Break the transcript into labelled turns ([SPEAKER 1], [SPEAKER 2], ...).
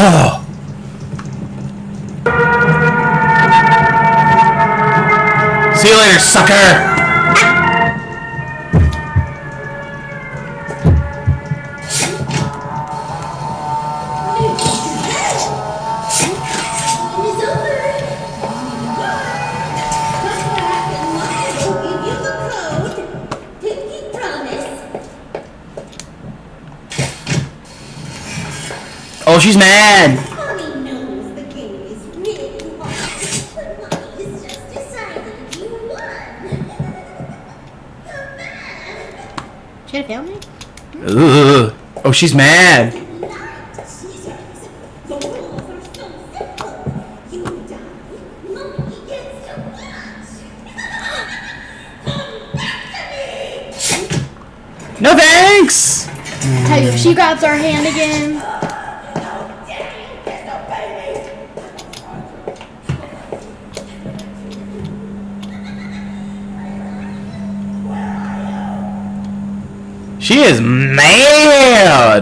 [SPEAKER 1] Oh. See you later, sucker! Oh, she's mad.
[SPEAKER 2] Mommy knows the game is really hard, but Mommy has just decided you won. Come back.
[SPEAKER 3] She had a family?
[SPEAKER 1] Ugh. Oh, she's mad.
[SPEAKER 2] The rules are so simple. You die, Mommy gets to watch. Come back to me.
[SPEAKER 1] No thanks.
[SPEAKER 3] Tell you, if she grabs our hand again.
[SPEAKER 1] She is mad.